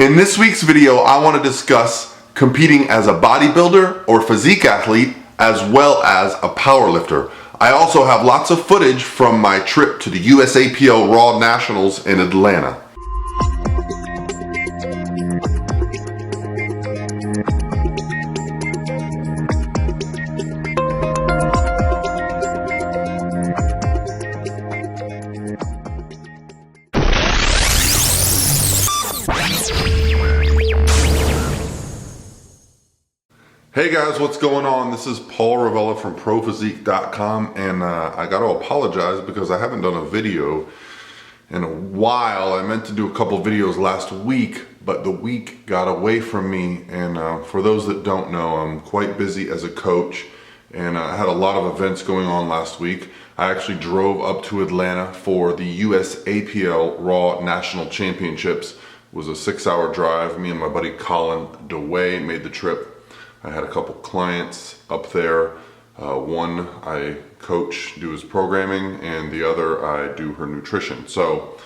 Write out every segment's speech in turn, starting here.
In this week's video, I want to discuss competing as a bodybuilder or physique athlete as well as a powerlifter. I also have lots of footage from my trip to the USAPL Raw Nationals in Atlanta. Hey guys, what's going on? This is Paul Ravella from ProPhysique.com, and I got to apologize because I haven't done a video in a while. I meant to do a couple videos last week, but the week got away from me. And for those that don't know, I'm quite busy as a coach, and I had a lot of events going on last week. I actually drove up to Atlanta for the USAPL Raw National Championships. It was a 6-hour drive. Me and my buddy Colin DeWay made the trip. I had a couple clients up there. One I coach, do his programming, and the other I do her nutrition. So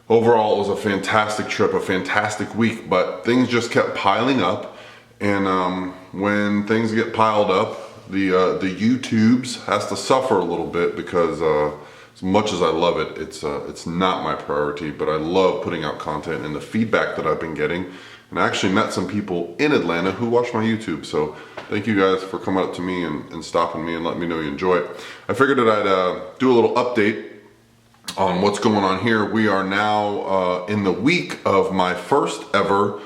overall, it was a fantastic trip, a fantastic week, but things just kept piling up. And when things get piled up, the YouTubes has to suffer a little bit because as much as I love it, it's not my priority, but I love putting out content, and the feedback that I've been getting. And I actually met some people in Atlanta who watch my YouTube. So thank you guys for coming up to me and stopping me and letting me know you enjoy it. I figured that I'd do a little update on what's going on here. We are now in the week of my first ever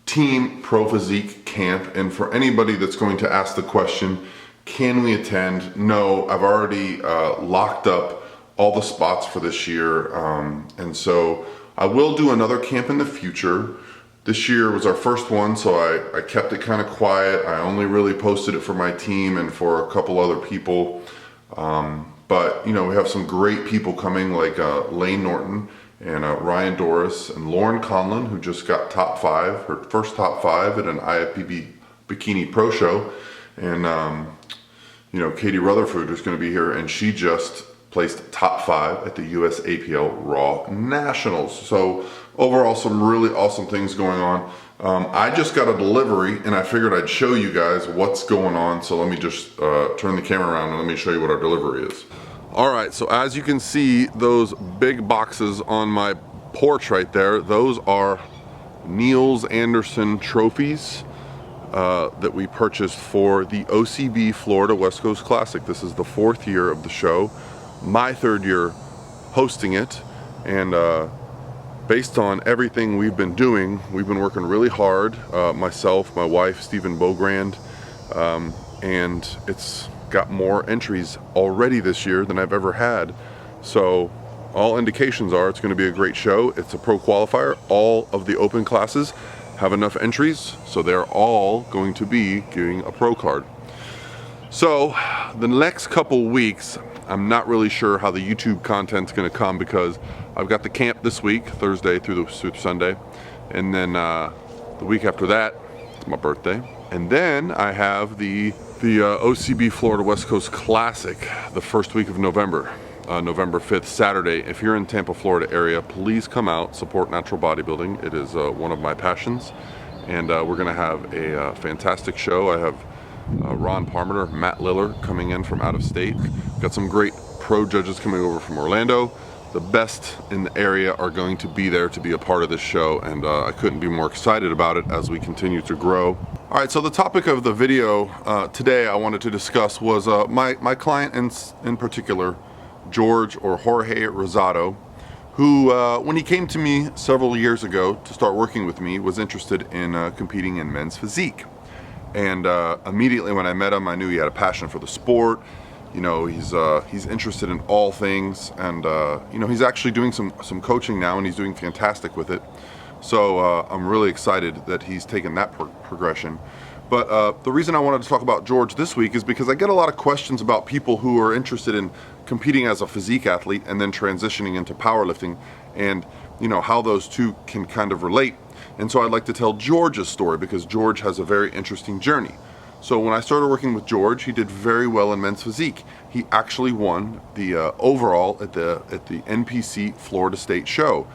Team Pro Physique camp. And for anybody that's going to ask the question, can we attend? No, I've already locked up all the spots for this year. And so I will do another camp in the future. This year was our first one, so I kept it kind of quiet. I only really posted it for my team and for a couple other people. But you know, we have some great people coming, like Lane Norton and Ryan Doris and Lauren Conlon, who just got top 5, her first top 5 at an IFBB Bikini Pro Show. And you know, Katie Rutherford is going to be here, and she just placed top 5 at the USAPL Raw Nationals. So overall, some really awesome things going on. I just got a delivery, and I figured I'd show you guys what's going on. So let me just turn the camera around and let me show you what our delivery is. All right, so as you can see, those big boxes on my porch right there, those are Niels Anderson trophies that we purchased for the OCB Florida West Coast Classic. This is the 4th year of the show, my 3rd year hosting it, and based on everything we've been doing, we've been working really hard, myself, my wife, Stephen Bogrand, and it's got more entries already this year than I've ever had. So all indications are it's going to be a great show. It's a pro qualifier. All of the open classes have enough entries, so they're all going to be getting a pro card. So the next couple weeks, I'm not really sure how the YouTube content's going to come because I've got the camp this week, Thursday through Sunday, and then the week after that, it's my birthday, and then I have the OCB Florida West Coast Classic the first week of November, November 5th, Saturday. If you're in Tampa, Florida area, please come out, support natural bodybuilding. It is one of my passions, and we're going to have a fantastic show. I have Ron Parmenter, Matt Liller coming in from out of state. Got some great pro judges coming over from Orlando. The best in the area are going to be there to be a part of this show, and I couldn't be more excited about it as we continue to grow. All right, so the topic of the video today I wanted to discuss was my client in particular, George or Jorge Rosado, who when he came to me several years ago to start working with me was interested in competing in men's physique. And immediately when I met him, I knew he had a passion for the sport. You know, he's interested in all things, and you know, he's actually doing some coaching now, and he's doing fantastic with it. So I'm really excited that he's taken that progression. But the reason I wanted to talk about George this week is because I get a lot of questions about people who are interested in competing as a physique athlete and then transitioning into powerlifting, and you know, how those two can kind of relate. And so I'd like to tell George's story because George has a very interesting journey. So when I started working with George, he did very well in men's physique. He actually won the overall at the NPC Florida State show.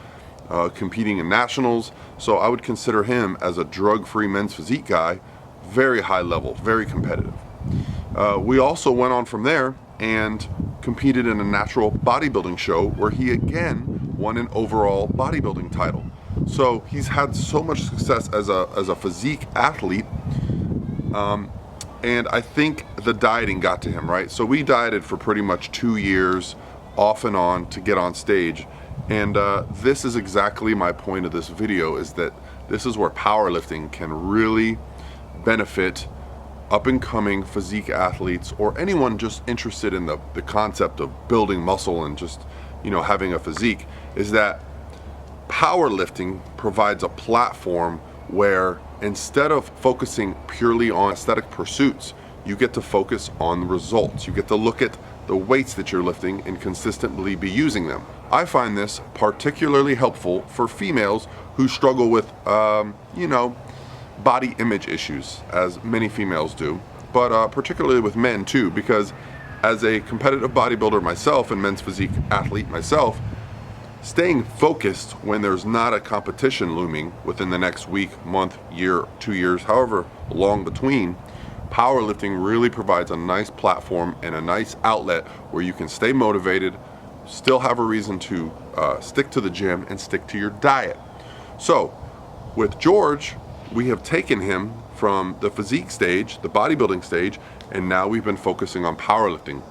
competing in nationals. So I would consider him as a drug-free men's physique guy, very high level, very competitive. We also went on from there and competed in a natural bodybuilding show where he again won an overall bodybuilding title. So he's had so much success as a physique athlete, and I think the dieting got to him, right? So we dieted for pretty much 2 years off and on to get on stage. And this is exactly my point of this video, is that this is where powerlifting can really benefit up and coming physique athletes, or anyone just interested in the concept of building muscle and just, you know, having a physique, is that powerlifting provides a platform where instead of focusing purely on aesthetic pursuits, you get to focus on the results. You get to look at the weights that you're lifting and consistently be using them. I find this particularly helpful for females who struggle with, you know, body image issues, as many females do, but particularly with men too, because as a competitive bodybuilder myself and men's physique athlete myself, staying focused when there's not a competition looming within the next week, month, year, 2 years, however long between, powerlifting really provides a nice platform and a nice outlet where you can stay motivated, still have a reason to stick to the gym and stick to your diet. So with George, we have taken him from the physique stage, the bodybuilding stage, and now we've been focusing on powerlifting.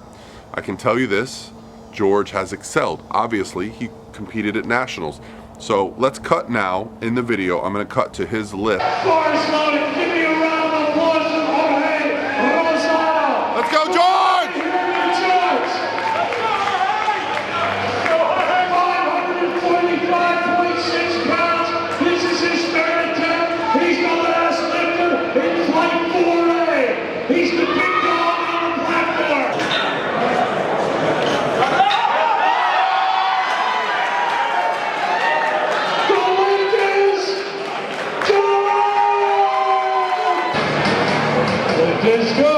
I can tell you this, George has excelled. Obviously, he competed at nationals. So let's cut now in the video. I'm gonna cut to his lift. Let's go, George! It's good.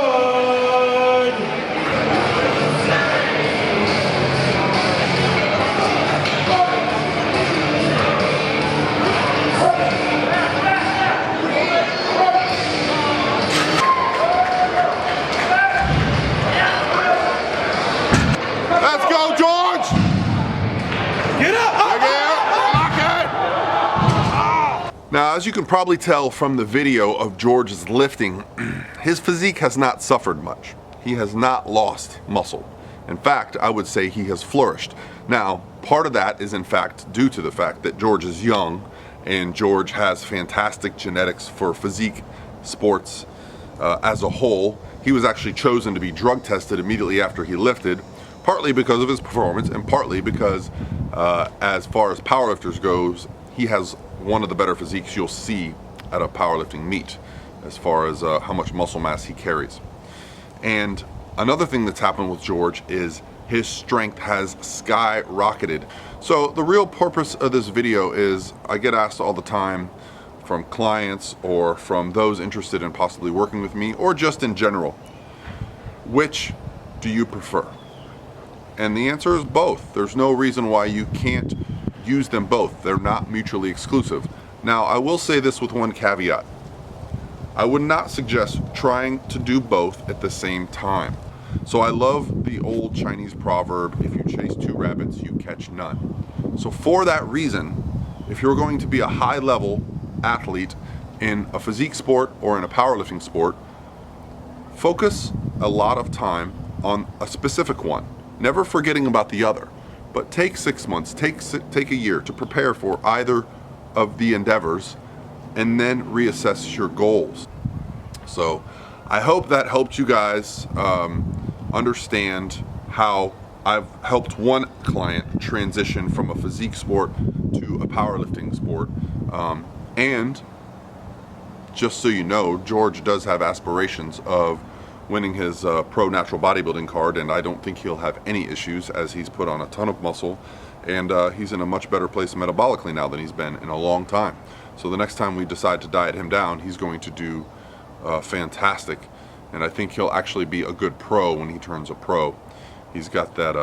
Let's go, George! Get up! Now, as you can probably tell from the video of George's lifting, his physique has not suffered much. He has not lost muscle. In fact, I would say he has flourished. Now, part of that is in fact due to the fact that George is young and George has fantastic genetics for physique sports as a whole. He was actually chosen to be drug tested immediately after he lifted, partly because of his performance and partly because as far as powerlifters goes, he has one of the better physiques you'll see at a powerlifting meet as far as how much muscle mass he carries. And another thing that's happened with George is his strength has skyrocketed. So the real purpose of this video is, I get asked all the time from clients or from those interested in possibly working with me or just in general, which do you prefer? And the answer is both. There's no reason why you can't use them both. They're not mutually exclusive. Now, I will say this with one caveat. I would not suggest trying to do both at the same time. So I love the old Chinese proverb, if you chase 2 rabbits, you catch none. So for that reason, if you're going to be a high level athlete in a physique sport or in a powerlifting sport, focus a lot of time on a specific one, never forgetting about the other. But take 6 months, take a year to prepare for either of the endeavors and then reassess your goals. So I hope that helped you guys understand how I've helped one client transition from a physique sport to a powerlifting sport. And just so you know, George does have aspirations of winning his pro natural bodybuilding card, and I don't think he'll have any issues as he's put on a ton of muscle and he's in a much better place metabolically now than he's been in a long time. So the next time we decide to diet him down, he's going to do fantastic, and I think he'll actually be a good pro when he turns a pro. He's got that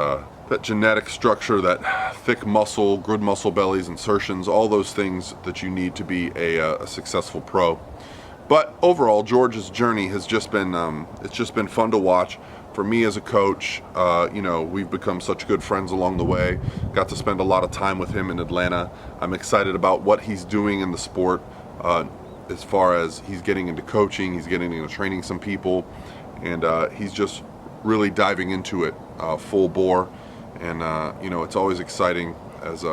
genetic structure, that thick muscle, good muscle bellies, insertions, all those things that you need to be a successful pro. But overall, George's journey has just been it's just been fun to watch. For me as a coach, you know, we've become such good friends along the way. Got to spend a lot of time with him in Atlanta. I'm excited about what he's doing in the sport, as far as he's getting into coaching, he's getting into training some people, and he's just really diving into it full bore. And you know, it's always exciting as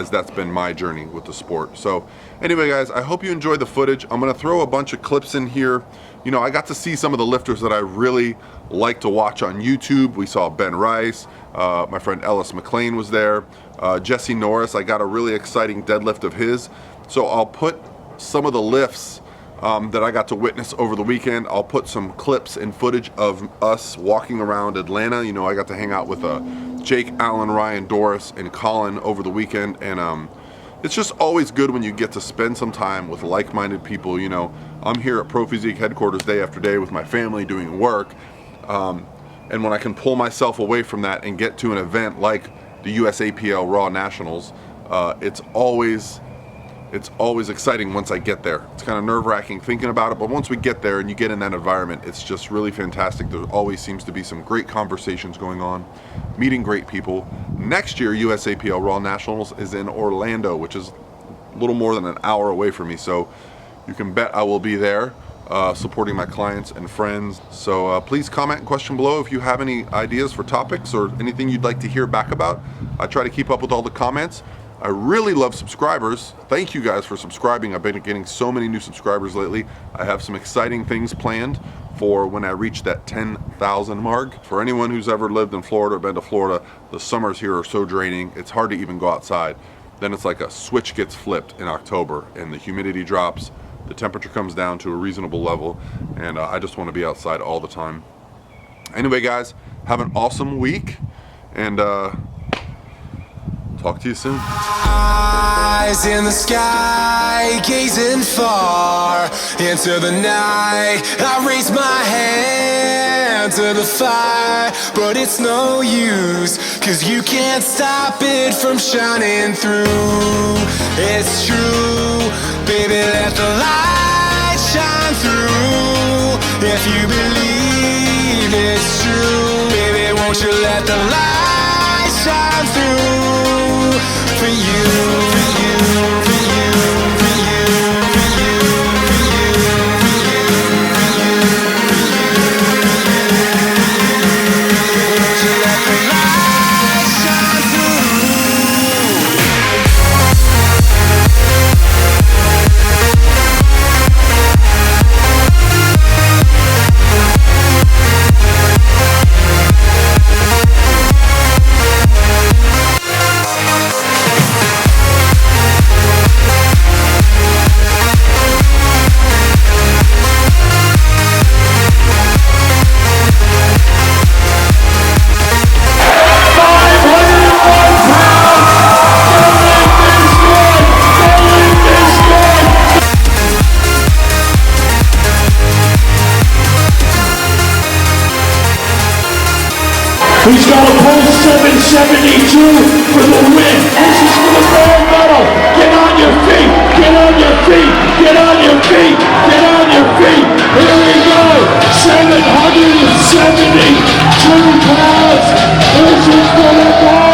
that's been my journey with the sport. So anyway, guys, I hope you enjoyed the footage. I'm gonna throw a bunch of clips in here. You know, I got to see some of the lifters that I really like to watch on YouTube. We saw Ben Rice, my friend Ellis McLean was there, Jesse Norris. I got a really exciting deadlift of his. So I'll put some of the lifts that I got to witness over the weekend. I'll put some clips and footage of us walking around Atlanta. You know, I got to hang out with Jake, Allen, Ryan, Doris, and Colin over the weekend, and it's just always good when you get to spend some time with like-minded people. You know, I'm here at Pro Physique headquarters day after day with my family doing work, and when I can pull myself away from that and get to an event like the USAPL Raw Nationals, it's always exciting once I get there. It's kind of nerve-wracking thinking about it, but once we get there and you get in that environment, it's just really fantastic. There always seems to be some great conversations going on, meeting great people. Next year, USAPL Raw Nationals is in Orlando, which is a little more than an hour away from me, so you can bet I will be there supporting my clients and friends. So please comment and question below if you have any ideas for topics or anything you'd like to hear back about. I try to keep up with all the comments. I really love subscribers. Thank you guys for subscribing. I've been getting so many new subscribers lately. I have some exciting things planned for when I reach that 10,000 mark. For anyone who's ever lived in Florida or been to Florida, the summers here are so draining. It's hard to even go outside. Then it's like a switch gets flipped in October and the humidity drops, the temperature comes down to a reasonable level, and I just want to be outside all the time. Anyway, guys, have an awesome week, and talk to you soon. Eyes in the sky, gazing far into the night. I raise my hand to the fire, but it's no use, 'cause you can't stop it from shining through. It's true, baby, let the light shine through. If you believe it's true, baby, won't you let the light shine through for you, for you, for you, for you, for you, for you, for you, won't you let the light shine through? He's got a pulse 772 for the win. This is for the gold medal. Get on your feet. Get on your feet. Get on your feet. Get on your feet. Here we go. 772 pounds. This is for the gold.